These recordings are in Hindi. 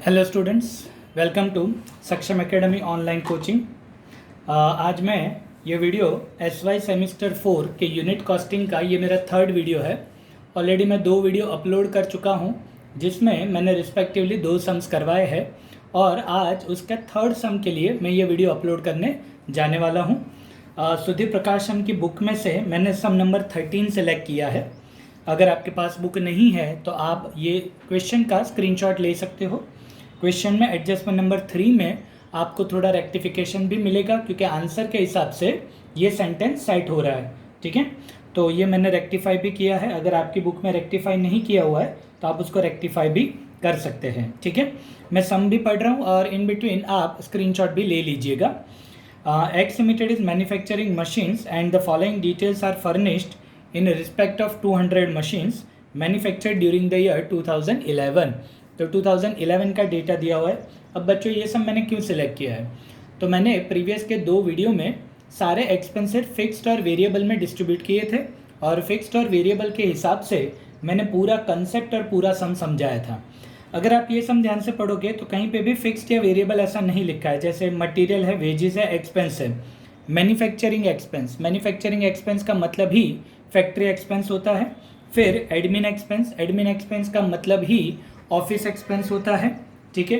हेलो स्टूडेंट्स, वेलकम टू सक्षम एकेडमी ऑनलाइन कोचिंग। आज मैं ये वीडियो SY सेमिस्टर 4 के यूनिट कॉस्टिंग का ये मेरा थर्ड वीडियो है। ऑलरेडी मैं 2 वीडियो अपलोड कर चुका हूँ जिसमें मैंने रिस्पेक्टिवली 2 सम्स करवाए हैं और आज उसके थर्ड सम के लिए मैं ये वीडियो अपलोड करने जाने वाला हूँ। सुधीर प्रकाशन की बुक में से मैंने सम नंबर 13 सेलेक्ट किया है। अगर आपके पास बुक नहीं है तो आप ये क्वेश्चन का स्क्रीनशॉट ले सकते हो। क्वेश्चन में एडजस्टमेंट नंबर 3 में आपको थोड़ा रेक्टिफिकेशन भी मिलेगा क्योंकि आंसर के हिसाब से ये सेंटेंस साइट हो रहा है। ठीक है, तो ये मैंने रेक्टिफाई भी किया है। अगर आपकी बुक में रेक्टिफाई नहीं किया हुआ है तो आप उसको रेक्टिफाई भी कर सकते हैं। ठीक है, मैं सम भी पढ़ रहा हूँ और इन बिटवीन आप स्क्रीनशॉट भी ले लीजिएगा। X Limited is manufacturing machines and the following details are furnished in respect of 200 machines manufactured during the year 2011। तो 2011 का डेटा दिया हुआ है। अब बच्चों ये सब मैंने क्यों सिलेक्ट किया है, तो मैंने प्रीवियस के 2 वीडियो में सारे एक्सपेंसेस फिक्स्ड और वेरिएबल में डिस्ट्रीब्यूट किए थे और फिक्स्ड और वेरिएबल के हिसाब से मैंने पूरा कंसेप्ट और पूरा सम समझाया था। अगर आप ये सम ध्यान से पढ़ोगे तो कहीं पे भी फिक्स्ड या वेरिएबल ऐसा नहीं लिखा है। जैसे मटेरियल है, वेजेस है, एक्सपेंस है। मैन्युफैक्चरिंग एक्सपेंस, मैन्युफैक्चरिंग एक्सपेंस का मतलब ही फैक्ट्री एक्सपेंस होता है। फिर एडमिन एक्सपेंस, एडमिन एक्सपेंस का मतलब ही ऑफिस एक्सपेंस होता है। ठीक है,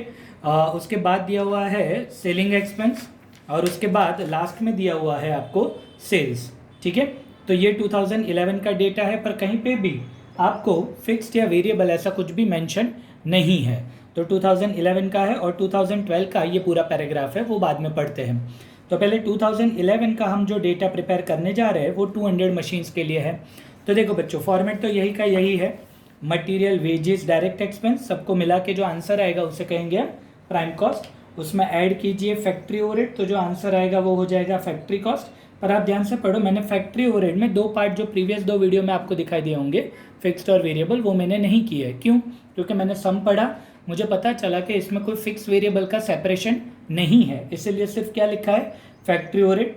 उसके बाद दिया हुआ है सेलिंग एक्सपेंस और उसके बाद लास्ट में दिया हुआ है आपको सेल्स। ठीक है, तो ये 2011 का डेटा है, पर कहीं पे भी आपको फिक्स्ड या वेरिएबल ऐसा कुछ भी मेंशन नहीं है। तो 2011 का है और 2012 का ये पूरा पैराग्राफ है, वो बाद में पढ़ते हैं। तो पहले 2011 का हम जो डेटा प्रिपेयर करने जा रहे हैं वो 200 मशीन्स के लिए है। तो देखो बच्चों, फॉर्मेट तो यही का यही है। मटेरियल, वेजेस, डायरेक्ट एक्सपेंस सबको मिला के जो आंसर आएगा उसे कहेंगे हम प्राइम कॉस्ट। उसमें ऐड कीजिए फैक्ट्री ओवरहेड, तो जो आंसर आएगा वो हो जाएगा फैक्ट्री कॉस्ट। पर आप ध्यान से पढ़ो, मैंने फैक्ट्री ओवरहेड में 2 पार्ट जो प्रीवियस 2 वीडियो में आपको दिखाई दिए होंगे फिक्स्ड और वेरिएबल, वो मैंने नहीं किए है। क्यों? क्योंकि मैंने सम पढ़ा, मुझे पता चला कि इसमें कोई फिक्स वेरिएबल का सेपरेशन नहीं है, इसीलिए सिर्फ क्या लिखा है फैक्ट्री ओवरहेड।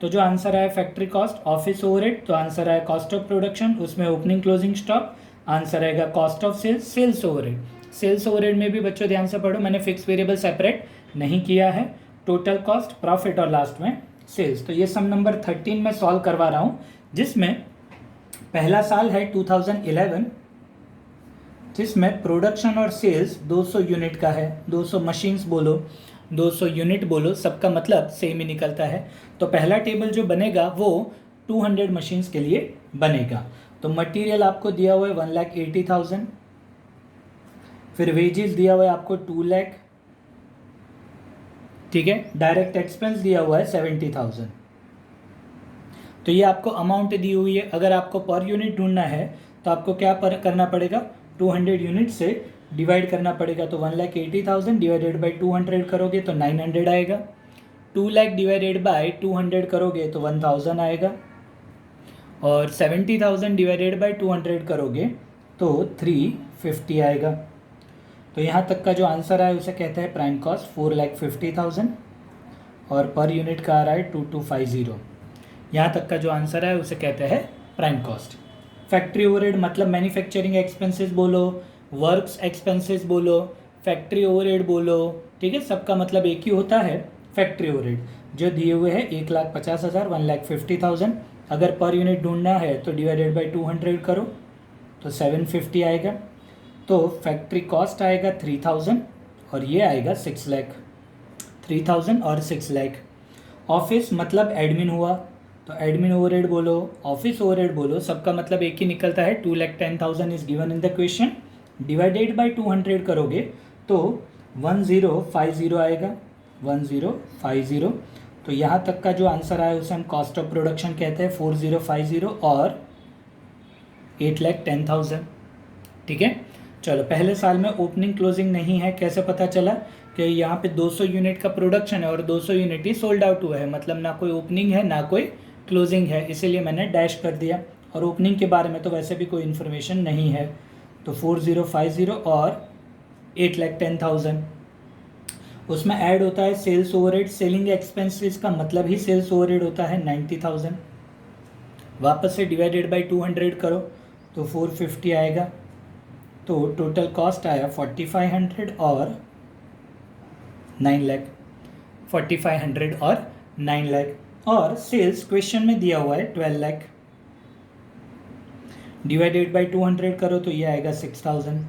तो जो आंसर आया फैक्ट्री कॉस्ट। ऑफिस ओवरहेड, तो आंसर आया कॉस्ट ऑफ प्रोडक्शन, उसमें ओपनिंग क्लोजिंग स्टॉक, आंसर आएगा cost of sales. Sales overhead, sales overhead में भी बच्चों ध्यान से पढ़ो, मैंने फिक्स वेरिएबल सेपरेट नहीं किया है। टोटल कॉस्ट, प्रॉफिट और लास्ट में सेल्स। तो ये सम नंबर 13 में सॉल्व करवा रहा हूँ, जिसमें पहला साल है 2011, जिसमें प्रोडक्शन और सेल्स 200 यूनिट का है। 200 मशीन्स बोलो, 200 यूनिट बोलो, सबका मतलब सेम ही निकलता है। तो पहला टेबल जो बनेगा वो 200 मशीन्स के लिए बनेगा। तो मटेरियल आपको दिया हुआ है 1,80,000, फिर वेजेस दिया हुआ है आपको 2 लाख। ठीक है, डायरेक्ट एक्सपेंस दिया हुआ है 70,000। तो ये आपको अमाउंट दी हुई है। अगर आपको पर यूनिट ढूंढना है तो आपको क्या करना पड़ेगा, 200 यूनिट से डिवाइड करना पड़ेगा। तो 1,80,000 डिवाइडेड बाई 200 करोगे तो 900 आएगा। 2 लाख डिवाइडेड बाई 200 करोगे तो 1000 आएगा और 70,000 डिवाइडेड बाई 200 करोगे तो 350 आएगा। तो यहाँ तक का जो आंसर आया उसे कहते हैं प्राइम कॉस्ट 4,50,000 और पर यूनिट का आ रहा है 2250। यहाँ तक का जो आंसर है उसे कहते हैं प्राइम कॉस्ट। फैक्ट्री ओवरहेड मतलब मैन्युफैक्चरिंग एक्सपेंसेस बोलो, वर्क्स एक्सपेंसेस बोलो, फैक्ट्री ओवरहेड बोलो। ठीक है, सबका मतलब एक ही होता है फैक्ट्री ओवरहेड। जो दिए हुए हैं 1,50,000, 1,50,000। अगर पर यूनिट ढूंढना है तो डिवाइडेड बाई 200 करो तो 750 आएगा। तो फैक्ट्री कॉस्ट आएगा 3,000 और ये आएगा 6 लाख। 3,000 और 6 लाख। ऑफिस मतलब एडमिन हुआ, तो एडमिन ओवरहेड बोलो, ऑफिस ओवरहेड बोलो, सबका मतलब एक ही निकलता है। 2,10,000 is given in the question. Divided by 200 करोगे तो 1050 आएगा, 1050। तो यहाँ तक का जो आंसर आया उसे हम कॉस्ट ऑफ प्रोडक्शन कहते हैं 4050 और 8,10,000। ठीक है, चलो पहले साल में ओपनिंग क्लोजिंग नहीं है। कैसे पता चला कि यहाँ पे 200 यूनिट का प्रोडक्शन है और 200 यूनिट ही सोल्ड आउट हुआ है, मतलब ना कोई ओपनिंग है ना कोई क्लोजिंग है, इसीलिए मैंने डैश कर दिया। और ओपनिंग के बारे में तो वैसे भी कोई इन्फॉर्मेशन नहीं है। तो 4050 और 8,10,000। उसमें ऐड होता है सेल्स ओवरहेड। सेलिंग एक्सपेंसेस का मतलब ही सेल्स ओवरहेड होता है 90,000। वापस से डिवाइडेड बाई 200 करो तो 450 आएगा। तो टोटल कॉस्ट आया 4500 और 9 लाख, 4500 और 9 लाख, और सेल्स क्वेश्चन में दिया हुआ है 12 लाख, डिवाइडेड बाई 200 करो तो ये आएगा 6000।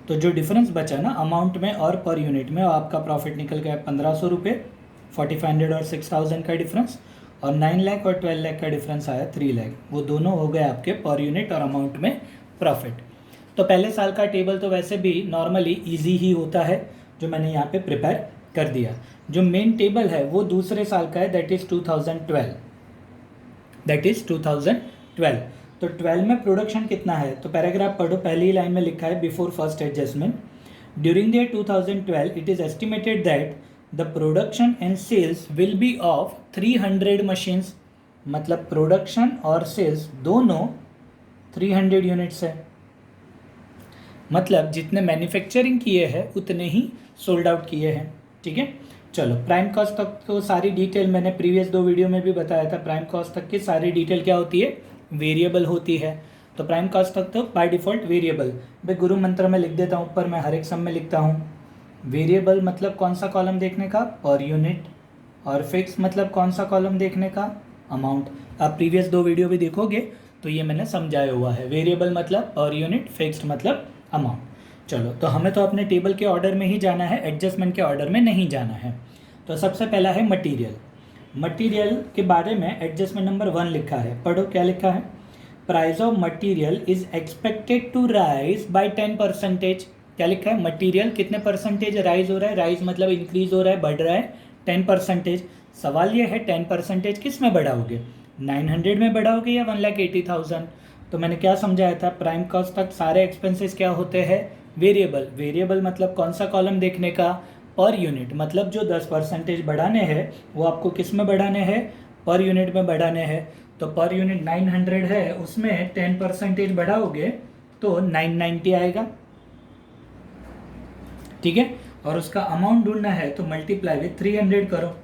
तो जो डिफरेंस बचा ना अमाउंट में और पर यूनिट में, आपका प्रॉफिट निकल गया 1500 रुपये, 4500 और 6000 का डिफरेंस, और 9 लाख और 12 लाख का डिफरेंस आया 3 लाख। वो दोनों हो गए आपके पर यूनिट और अमाउंट में प्रॉफिट। तो पहले साल का टेबल तो वैसे भी नॉर्मली इजी ही होता है, जो मैंने यहाँ पे प्रिपेयर कर दिया। जो मेन टेबल है वो दूसरे साल का है, दैट इज़ 2012, दैट इज़ 2012। तो 12 में प्रोडक्शन कितना है, तो पैराग्राफ पढ़ो, पहली लाइन में लिखा है before first adjustment, during the year 2012 it is estimated that the production and sales will be of 300 machines. मतलब प्रोडक्शन और सेल्स दोनों 300 यूनिट्स है, मतलब जितने मैन्युफैक्चरिंग किए हैं उतने ही सोल्ड आउट किए हैं। ठीक है, चलो प्राइम कॉस्ट तक तो सारी डिटेल मैंने प्रीवियस 2 वीडियो में भी बताया था। प्राइम कॉस्ट तक की सारी डिटेल क्या होती है, वेरिएबल होती है। तो प्राइम कॉस्ट तक तो बाय डिफ़ॉल्ट वेरिएबल, भाई गुरु मंत्र में लिख देता हूँ, ऊपर मैं हर एक सम में लिखता हूँ। वेरिएबल मतलब कौन सा कॉलम देखने का, पर यूनिट, और फिक्स मतलब कौन सा कॉलम देखने का, अमाउंट। आप प्रीवियस 2 वीडियो भी देखोगे तो ये मैंने समझाया हुआ है। वेरिएबल मतलब पर यूनिट, फिक्स्ड मतलब अमाउंट। चलो, तो हमें तो अपने टेबल के ऑर्डर में ही जाना है, एडजस्टमेंट के ऑर्डर में नहीं जाना है। तो सबसे पहला है मटेरियल। मटेरियल के बारे में एडजस्टमेंट नंबर 1 लिखा है, पढ़ो क्या लिखा है। Price of material is expected to rise by 10%। क्या लिखा है, मटेरियल कितने परसेंटेज राइज हो रहा है, राइज मतलब इंक्रीज हो रहा है, बढ़ रहा है 10%। सवाल ये है 10% किस में बढ़ाओगे, 900 में बढ़ाओगे या 1,80,000। तो मैंने क्या समझाया था, प्राइम कॉस्ट तक सारे एक्सपेंसेस क्या होते हैं, वेरिएबल। वेरिएबल मतलब कौन सा कॉलम देखने का, पर यूनिट, मतलब जो 10% बढ़ाने हैं वो आपको किस में बढ़ाने हैं, पर यूनिट में बढ़ाने हैं। तो पर यूनिट 900 है, उसमें 10% बढ़ाओगे तो 990 आएगा। ठीक है, और उसका अमाउंट ढूंढना है तो मल्टीप्लाई विथ 300 करो,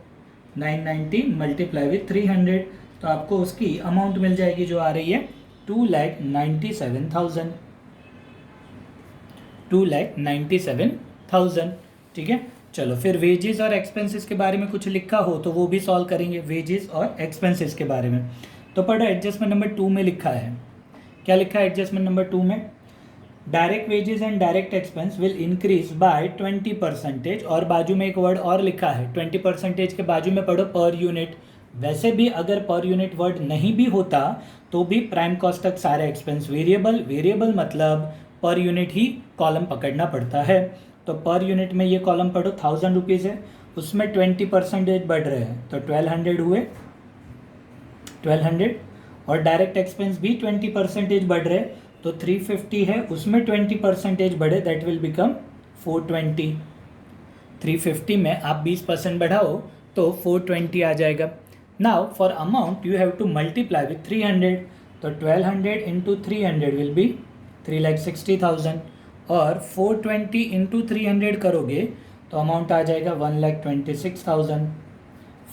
990 मल्टीप्लाई विथ 300, तो आपको उसकी अमाउंट मिल जाएगी जो आ रही है 2,97,000, 2,97,000। ठीक है, चलो फिर वेजेस और एक्सपेंसेस के बारे में कुछ लिखा हो तो वो भी सॉल्व करेंगे, वेजेस और एक्सपेंसेस के बारे में। तो पढ़ो, एडजस्टमेंट नंबर 2 में लिखा है, क्या लिखा है एडजस्टमेंट नंबर 2 में, direct wages and direct expense will increase bye 20%, और बाजू में एक वर्ड और लिखा है 20% के बाजू में पढ़ो पर यूनिट। वैसे भी अगर पर यूनिट वर्ड नहीं भी होता तो भी प्राइम कॉस्ट तक सारे एक्सपेंस वेरिएबल, वेरिएबल मतलब पर यूनिट ही कॉलम पकड़ना पड़ता है। तो पर यूनिट में ये कॉलम पढ़ो 1000 रुपीज़ है, उसमें 20% बढ़ रहे हैं तो 1200 हुए, 1200, और डायरेक्ट एक्सपेंस भी 20% बढ़ रहे तो 350 है, उसमें 20% बढ़े, दैट विल बिकम 420। 350 में आप 20% बढ़ाओ तो 420 आ जाएगा। Now for amount you have to multiply with 300, तो 1200 इंटू 300 विल बी 3,60,000, और 420 इंटू 300 करोगे तो अमाउंट आ जाएगा 1,26,000।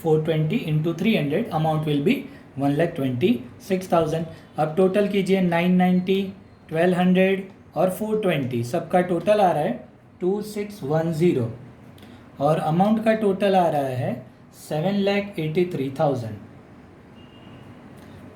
420 इंटू 300 अमाउंट विल बी 1,26,000। अब टोटल कीजिए, 990, 1200 और 420 सबका टोटल आ रहा है 2610, और अमाउंट का टोटल आ रहा है 7,83,000।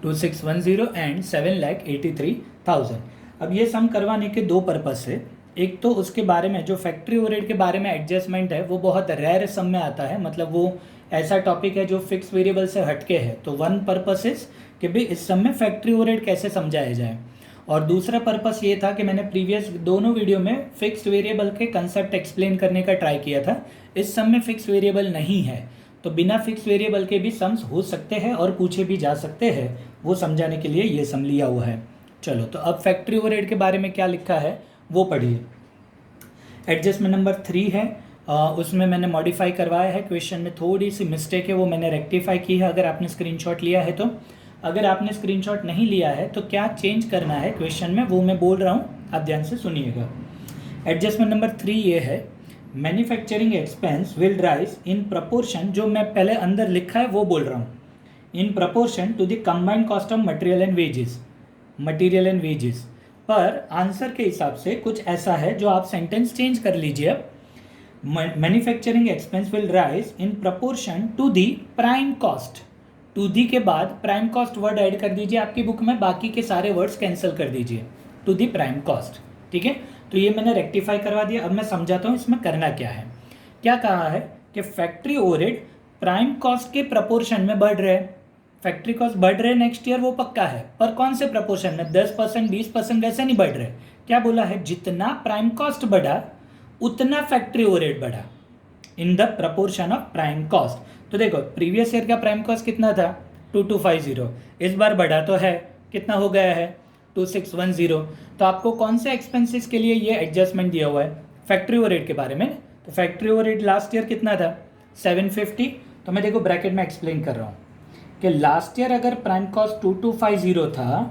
2610 एंड 7,83,000। अब ये सम करवाने के 2 पर्पस है। एक तो उसके बारे में जो फैक्ट्री ओवरहेड के बारे में एडजस्टमेंट है वो बहुत रेयर सम में आता है, मतलब वो ऐसा टॉपिक है जो फिक्स वेरिएबल से हटके है। तो 1 पर्पस इज कि भाई इस सम में फैक्ट्री ओवरहेड कैसे समझाया जाए, और दूसरा पर्पस ये था कि मैंने प्रीवियस दोनों वीडियो में फिक्स्ड वेरिएबल के कंसेप्ट एक्सप्लेन करने का ट्राई किया था। इस सम में फिक्स वेरिएबल नहीं है, तो बिना फिक्स वेरिएबल के भी सम्स हो सकते हैं और पूछे भी जा सकते हैं, वो समझाने के लिए ये सम लिया हुआ है। चलो, तो अब फैक्ट्री ओवरहेड के बारे में क्या लिखा है वो पढ़िए। एडजस्टमेंट नंबर 3 है, उसमें मैंने मॉडिफाई करवाया है, क्वेश्चन में थोड़ी सी मिस्टेक है वो मैंने रेक्टिफाई की है, अगर आपने स्क्रीनशॉट लिया है तो। अगर आपने स्क्रीनशॉट नहीं लिया है तो क्या चेंज करना है क्वेश्चन में वो मैं बोल रहा हूँ, आप ध्यान से सुनिएगा। एडजस्टमेंट नंबर 3 ये है, manufacturing expense will rise in proportion, जो मैं पहले अंदर लिखा है वो बोल रहा हूँ, in proportion to the combined cost of material and wages, material and wages. पर आंसर के हिसाब से कुछ ऐसा है जो आप सेंटेंस चेंज कर लीजिए। अब manufacturing expense will rise in proportion to the prime cost. To the के बाद प्राइम कॉस्ट वर्ड ऐड कर दीजिए आपकी बुक में, बाकी के सारे वर्ड्स कैंसिल कर दीजिए, टू दी प्राइम कॉस्ट। ठीक है, तो ये मैंने रेक्टिफाई करवा दिया। अब मैं समझाता हूँ इसमें करना क्या है। क्या कहा है कि फैक्ट्री ओवरहेड प्राइम कॉस्ट के प्रपोर्शन में बढ़ रहे हैं। फैक्ट्री कॉस्ट बढ़ रहे नेक्स्ट ईयर, वो पक्का है, पर कौन से प्रपोर्शन में? 10%, 20% वैसे नहीं बढ़ रहे। क्या बोला है? जितना प्राइम कॉस्ट बढ़ा उतना फैक्ट्री ओवरहेड बढ़ा, in the proportion of prime cost. तो देखो प्रीवियस ईयर का प्राइम कॉस्ट कितना था? 2250। इस बार बढ़ा तो है, कितना हो गया है? 2610। तो आपको कौन से एक्सपेंसेस के लिए ये एडजस्टमेंट दिया हुआ है? फैक्ट्री ओवरहेड के बारे में। तो फैक्ट्री ओवरहेड लास्ट ईयर कितना था? 750। तो मैं देखो ब्रैकेट में एक्सप्लेन कर रहा हूँ कि लास्ट ईयर अगर प्राइम कॉस्ट 2250 था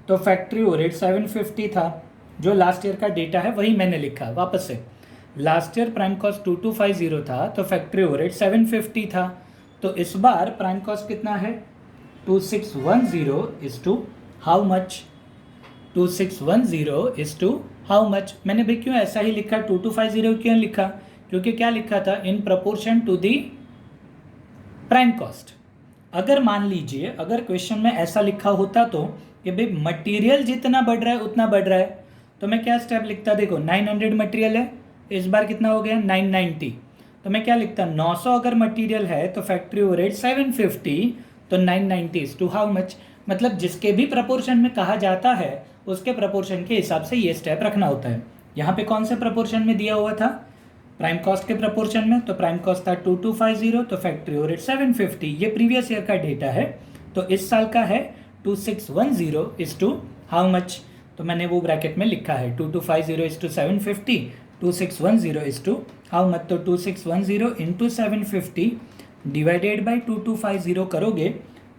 तो फैक्ट्री ओवरहेड 750 था। जो लास्ट ईयर का डेटा है वही मैंने लिखा वापस से। लास्ट ईयर प्राइम कॉस्ट 2250 था तो फैक्ट्री ओवरहेड 750 था। तो इस बार प्राइम कॉस्ट कितना है? 2610 is to how much? 2610 is to how much? मैंने भी क्यों ऐसा ही लिखा? 2250 क्यों लिखा? क्योंकि क्या लिखा था? In proportion to the prime cost. अगर मान लीजिए अगर क्वेश्चन में ऐसा लिखा होता तो कि भाई मटेरियल जितना बढ़ रहा है उतना बढ़ रहा है, तो मैं क्या स्टेप लिखता? देखो 900 मटेरियल है, इस बार कितना हो गया? 990। तो मैं क्या लिखता? 900 अगर मटेरियल है तो फैक्ट्री ओवरहेड 750, तो 990 इज टू हाउ मच? मतलब जिसके भी प्रपोर्शन में कहा जाता है उसके प्रपोर्शन के हिसाब से ये स्टेप रखना होता है। यहाँ पे कौन से प्रपोर्शन में दिया हुआ था? प्राइम कॉस्ट के प्रपोर्शन में। तो प्राइम कॉस्ट था 2250, तो फैक्ट्री ओवरहेड 750। ये प्रीवियस ईयर का डेटा है, तो इस साल का है 2610 इज टू हाउ मच? तो मैंने वो ब्रैकेट में लिखा है 2250 is to 750, 2610 is to how much? तो 2610 इंटू 750 डिवाइडेड बाई 2250 करोगे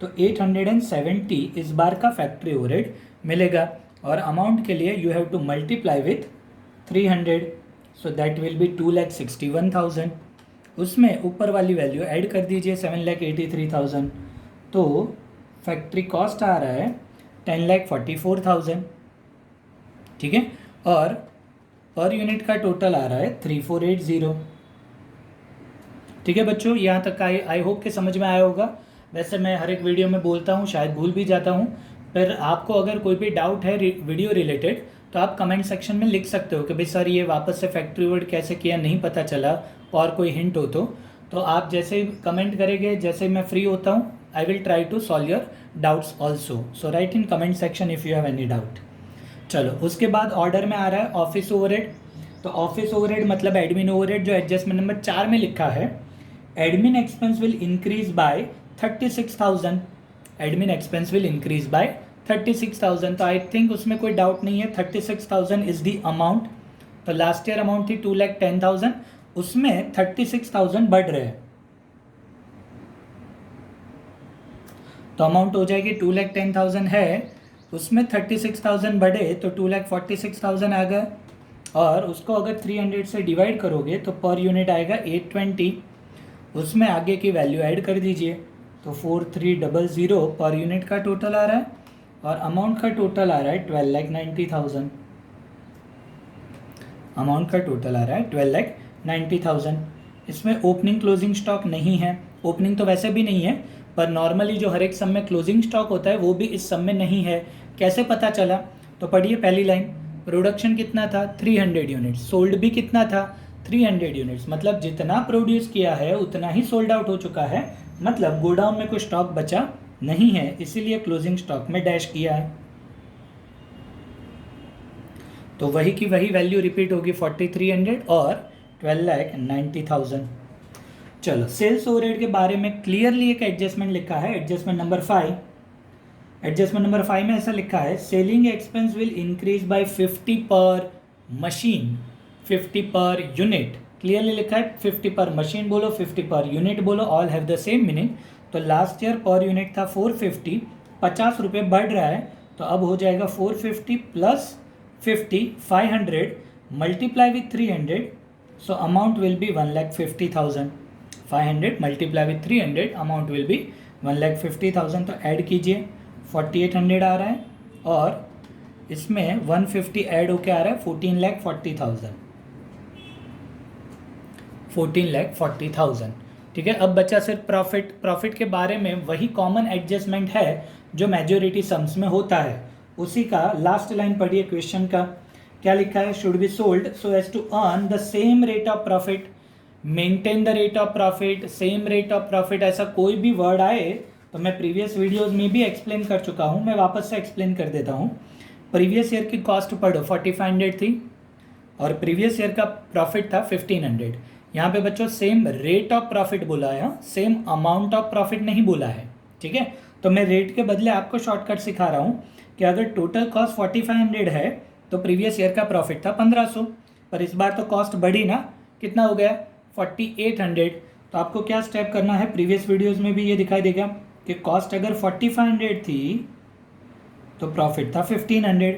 तो 870 इस बार का फैक्ट्री ओवरहेड मिलेगा। और अमाउंट के लिए you have to multiply with 300, so that will be 2,61,000। उसमें ऊपर वाली वैल्यू ऐड कर दीजिए 7,83,000, तो फैक्ट्री कॉस्ट आ रहा है 10,44,000। ठीक है, और पर यूनिट का टोटल आ रहा है 3480। ठीक है बच्चों, यहाँ तक आई होप कि समझ में आया होगा। वैसे मैं हर एक वीडियो में बोलता हूँ, शायद भूल भी जाता हूँ, पर आपको अगर कोई भी डाउट है वीडियो रिलेटेड तो आप कमेंट सेक्शन में लिख सकते हो कि भाई सर ये वापस से फैक्ट्री वर्ड कैसे किया नहीं पता चला, और कोई हिंट हो तो आप जैसे कमेंट करेंगे, जैसे मैं फ्री होता हूँ I will try to solve your doubts also. So write in comment section if you have any doubt. चलो उसके बाद ऑर्डर में आ रहा है ऑफिस ओवरहेड। तो ऑफिस ओवरहेड मतलब एडमिन ओवरहेड, जो एडजस्टमेंट नंबर 4 में लिखा है, admin expense will increase by 36,000। Admin expense will increase by 36,000। तो आई थिंक उसमें कोई डाउट नहीं है, 36,000 इज द अमाउंट। तो लास्ट ईयर अमाउंट थी 2,10,000, उसमें 36,000 बढ़ रहे हैं, तो अमाउंट हो जाएगी 2,10,000 है, उसमें 36,000 बढ़े तो 2,46,000 आ गए। और उसको अगर 300 से डिवाइड करोगे तो पर यूनिट आएगा 820। उसमें आगे की वैल्यू ऐड कर दीजिए, तो 4300 पर यूनिट का टोटल आ रहा है, और अमाउंट का टोटल आ रहा है 12,90,000। अमाउंट का टोटल आ रहा है 12,90,000। इसमें ओपनिंग क्लोजिंग स्टॉक नहीं है, ओपनिंग तो वैसे भी नहीं है, पर नॉर्मली जो हर एक सम में क्लोजिंग स्टॉक होता है वो भी इस सम में नहीं है। कैसे पता चला? तो पढ़िए पहली लाइन, प्रोडक्शन कितना था? 300 यूनिट्स, सोल्ड भी कितना था? 300 यूनिट्स। मतलब जितना प्रोड्यूस किया है उतना ही सोल्ड आउट हो चुका है, मतलब गोडाउन में कोई स्टॉक बचा नहीं है, इसीलिए क्लोजिंग स्टॉक में डैश किया है। तो वही की वही वैल्यू रिपीट होगी 4300 और 12,90,000। चलो सेल्स ओवरहेड के बारे में क्लियरली एक एडजस्टमेंट लिखा है, एडजस्टमेंट नंबर 5। एडजस्टमेंट नंबर 5 में ऐसा लिखा है, selling expense will increase bye 50 पर मशीन, 50 पर यूनिट। क्लियरली लिखा है, 50 पर मशीन बोलो, 50 पर यूनिट बोलो, all have the same meaning. तो लास्ट ईयर पर यूनिट था 450, 50 रुपये बढ़ रहा है, तो अब हो जाएगा 450 plus 50, 500 multiply with 300, so amount will be 1,50,000। 500 multiply with 300, amount will be 1,50,000। तो ऐड कीजिए, 4,800 आ रहा है, और इसमें 150 ऐड होके आ रहा है 14,40,000। 14,40,000। ठीक है, अब बचा सिर्फ प्रॉफिट के बारे में वही कॉमन एडजस्टमेंट है जो मेजॉरिटी सम्स में होता है, उसी का लास्ट लाइन पढ़िए क्वेश्चन का। क्या लिखा है? Should be sold so as to earn the same rate of profit, maintain the rate of profit, same rate of profit, ऐसा कोई भी वर्ड आए तो मैं प्रीवियस वीडियोस में भी एक्सप्लेन कर चुका हूँ, मैं वापस से एक्सप्लेन कर देता हूँ। प्रीवियस ईयर की कॉस्ट पढ़ो 4500 थी और प्रीवियस ईयर का प्रॉफिट था 1500। यहाँ पे बच्चों सेम रेट ऑफ प्रॉफिट बोला है, सेम अमाउंट ऑफ प्रॉफिट नहीं बोला है। ठीक है, तो मैं रेट के बदले आपको शॉर्टकट सिखा रहा हूँ कि अगर टोटल कॉस्ट 4500 है तो प्रीवियस ईयर का प्रॉफिट था 1500, पर इस बार तो कॉस्ट बढ़ी ना, कितना हो गया 4800। तो आपको क्या स्टेप करना है, प्रीवियस वीडियोस में भी ये दिखाई देगा कि कॉस्ट अगर 4500 थी तो प्रॉफिट था 1500,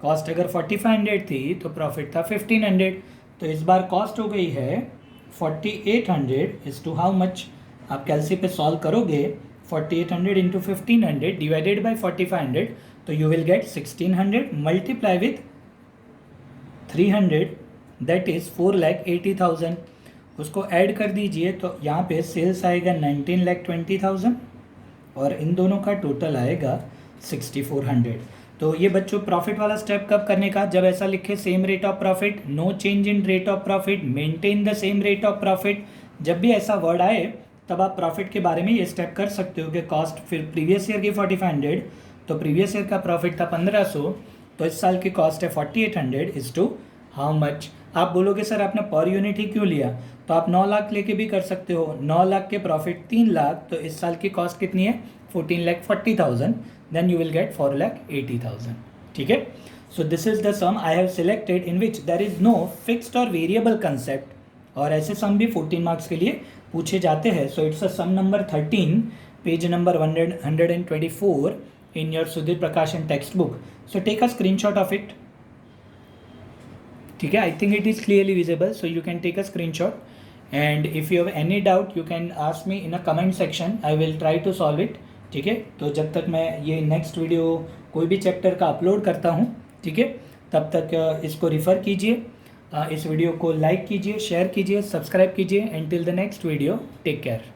कॉस्ट अगर 4500 थी तो प्रॉफिट था 1500। तो इस बार कॉस्ट हो गई है 4800 इज टू हाउ मच, आप कैलसी पे सॉल्व करोगे 4800 इंटू 1500 डिवाइडेड बाई 4500, तो you will get 1600 multiply with 300 that is 4,80,000। उसको ऐड कर दीजिए तो यहाँ पे सेल्स आएगा 19,20,000 और इन दोनों का टोटल आएगा 6,400। तो ये बच्चों प्रॉफिट वाला स्टेप कब करने का, जब ऐसा लिखे same rate of profit, no change in rate of profit, maintain the same rate of profit, जब भी ऐसा वर्ड आए तब आप प्रॉफिट के बारे में ये स्टेप कर सकते हो कि कॉस्ट फिर प्रीवियस ईयर की 4500 तो प्रीवियस ईयर का प्रॉफिट था 1500, तो इस साल की कॉस्ट है 4800 इज टू हाउ मच। आप बोलोगे सर आपने पर यूनिट ही क्यों लिया, तो आप 9 लाख लेके भी कर सकते हो, 9 लाख के प्रॉफिट 3 लाख, तो इस साल की कॉस्ट कितनी है 14,40,000, देन यू विल गेट 4,80,000। ठीक है, so this is the sum I have selected in which there is no fixed और वेरिएबल कंसेप्ट, और ऐसे सम भी 14 मार्क्स के लिए पूछे जाते हैं। So it's a sum number 13 page number 124 in your Sudhir Prakashan textbook. So take a screenshot of it. ठीक है, I think it is clearly visible, so you can take a screenshot, and if you have any doubt you can ask me in a comment section, I will try to solve it. ठीक है, तो जब तक मैं ये नेक्स्ट वीडियो कोई भी चैप्टर का अपलोड करता हूँ, ठीक है, तब तक इसको रिफ़र कीजिए, इस वीडियो को लाइक कीजिए, शेयर कीजिए, सब्सक्राइब कीजिए, and till the next video take care.